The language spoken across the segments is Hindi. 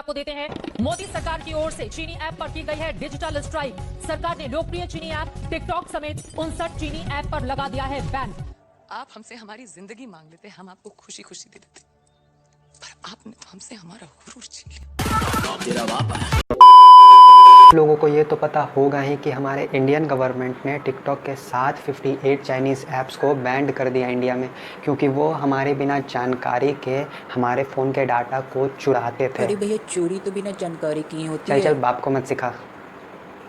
आपको देते हैं। मोदी सरकार की ओर से चीनी ऐप पर की गई है डिजिटल स्ट्राइक। सरकार ने लोकप्रिय चीनी ऐप टिकटॉक समेत 59 चीनी ऐप पर लगा दिया है बैन। आप हमसे हमारी जिंदगी मांग लेते, हम आपको खुशी खुशी दे देते, पर आपने तो हमसे हमारा गुरूर छीन लिया। लोगों को ये तो पता होगा ही कि हमारे इंडियन गवर्नमेंट ने टिकटॉक के साथ 58 चाइनीज़ ऐप्स को बैंड कर दिया इंडिया में, क्योंकि वो हमारे बिना जानकारी के हमारे फ़ोन के डाटा को चुराते थे। अरे भैया, चोरी तो बिना जानकारी की होती चल है। चल बाप को मत सिखा,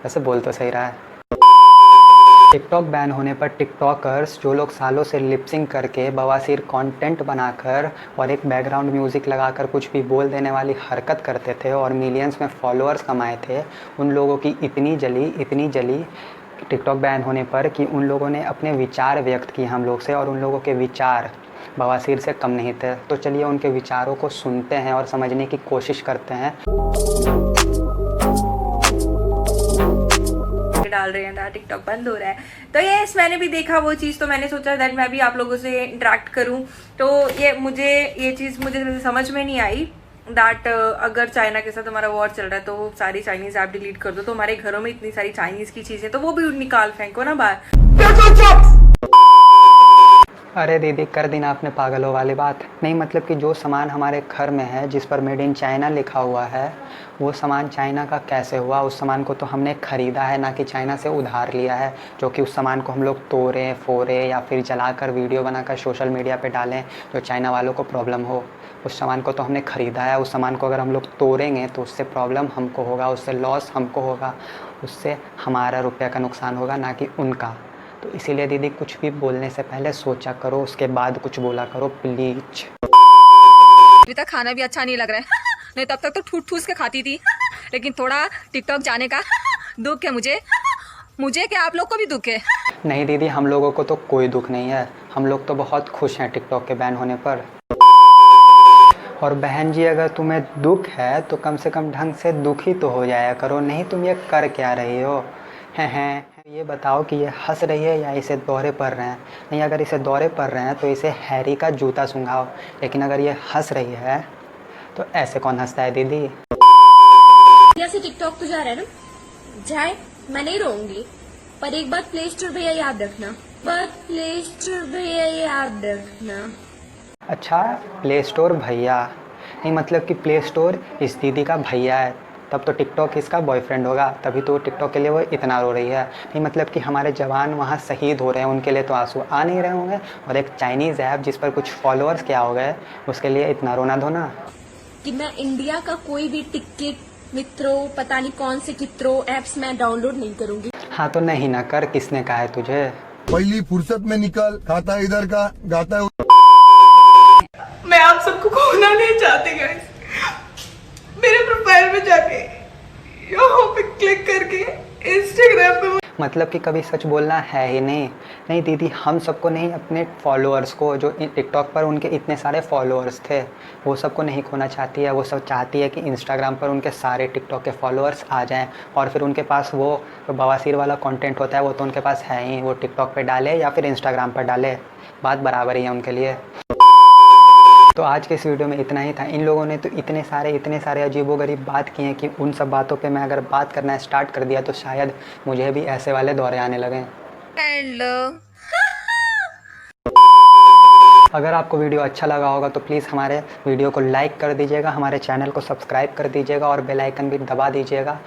वैसे बोल तो सही रहा है। टिकटॉक बैन होने पर टिकटॉकर्स जो लोग सालों से लिपसिंग करके बवासीर कंटेंट बनाकर और एक बैकग्राउंड म्यूज़िक लगाकर कुछ भी बोल देने वाली हरकत करते थे और मिलियंस में फॉलोअर्स कमाए थे, उन लोगों की इतनी जली टिकटॉक बैन होने पर कि उन लोगों ने अपने विचार व्यक्त किए हम लोग से, और उन लोगों के विचार बवासीर से कम नहीं थे। तो चलिए उनके विचारों को सुनते हैं और समझने की कोशिश करते हैं। डाल रहे हैं, टिकटॉक बंद हो रहा है। तो ये मैंने भी देखा वो चीज़, तो मैंने सोचा दैट मैं भी आप लोगों से इंटरेक्ट करूं। तो ये चीज़ मुझे समझ में नहीं आई दैट अगर चाइना के साथ हमारा वॉर चल रहा है तो सारी चाइनीज ऐप डिलीट कर दो। तो हमारे घरों में इतनी सारी चाइनीज की चीजें, तो वो भी निकाल फेंको ना बाहर। अरे दीदी, कर दी ना आपने पागलों वाली बात। नहीं मतलब कि जो सामान हमारे घर में है जिस पर मेड इन चाइना लिखा हुआ है, वो सामान चाइना का कैसे हुआ? उस सामान को तो हमने ख़रीदा है, ना कि चाइना से उधार लिया है, जो कि उस सामान को हम लोग तोड़ें फोड़े या फिर जलाकर वीडियो बनाकर सोशल मीडिया पे डालें जो चाइना वालों को प्रॉब्लम हो। उस सामान को तो हमने ख़रीदा है। उस सामान को अगर हम लोग तोड़ेंगे तो उससे प्रॉब्लम हमको होगा, उससे लॉस हमको होगा, उससे हमारा रुपये का नुकसान होगा, ना कि उनका। तो इसीलिए दीदी, कुछ भी बोलने से पहले सोचा करो, उसके बाद कुछ बोला करो प्लीज। अभी तक खाना भी अच्छा नहीं लग रहा है नहीं तब तक तो ठूस ठूस के खाती थी, लेकिन थोड़ा टिकटॉक जाने का दुख है मुझे क्या आप लोग को भी दुख है? नहीं दीदी, हम लोगों को तो कोई दुख नहीं है, हम लोग तो बहुत खुश हैं टिकटॉक के बैन होने पर। और बहन जी, अगर तुम्हें दुख है तो कम से कम ढंग से दुखी तो हो जाया करो, नहीं तुम ये कर क्या रही हो? हैं ये बताओ कि ये हंस रही है या इसे दौरे पड़ रहे हैं? नहीं, अगर इसे दौरे पड़ रहे हैं तो इसे हैरी का जूता सूंघाओ, लेकिन अगर ये हंस रही है तो ऐसे कौन हंसता है दीदी? से टिकटॉक तो जा रहा है ना, जाए, मैं नहीं रहूंगी, पर एक बात प्ले स्टोर भैया याद रखना। अच्छा, प्ले स्टोर भैया? नहीं मतलब कि प्ले स्टोर इस दीदी का भैया है, तब तो टिकटॉक इसका बॉयफ्रेंड होगा, तभी तो टिकटॉक के लिए वो इतना रो रही है। नहीं मतलब कि हमारे जवान वहाँ शहीद हो रहे हैं, उनके लिए तो आंसू आ नहीं रहे होंगे, और एक चाइनीज़ ऐप जिस पर कुछ फॉलोअर्स क्या हो गए उसके लिए इतना रोना धोना। कि मैं इंडिया का कोई भी टिकट मित्रों पता नहीं कौन से कित्रों एप्स मैं डाउनलोड नहीं करूंगी। हाँ तो नहीं ना कर, किसने कहा है तुझे? पहली फुर्सत में निकल, खाता इधर का गाता है। मैं आप सबको खोना नहीं चाहती गाइस। मेरे प्रोफाइल में जाके यहाँ पे क्लिक करके इंस्टाग्राम पे मतलब कि कभी सच बोलना है ही नहीं। नहीं दीदी, हम सबको नहीं, अपने फॉलोअर्स को, जो टिकटॉक पर उनके इतने सारे फॉलोअर्स थे, वो सबको नहीं खोना चाहती है। वो सब चाहती है कि इंस्टाग्राम पर उनके सारे टिकटॉक के फॉलोअर्स आ जाएं, और फिर उनके पास वो बवासीर वाला कंटेंट होता है वो तो उनके पास है ही, वो टिकटॉक पे डाले या फिर इंस्टाग्राम पर डाले, बात बराबर ही है उनके लिए। तो आज के इस वीडियो में इतना ही था। इन लोगों ने तो इतने सारे अजीबोगरीब बात किए हैं कि उन सब बातों पे मैं अगर बात करना स्टार्ट कर दिया तो शायद मुझे भी ऐसे वाले दौरे आने लगें। अगर आपको वीडियो अच्छा लगा होगा तो प्लीज़ हमारे वीडियो को लाइक कर दीजिएगा, हमारे चैनल को सब्सक्राइब कर दीजिएगा और बेल आइकन भी दबा दीजिएगा।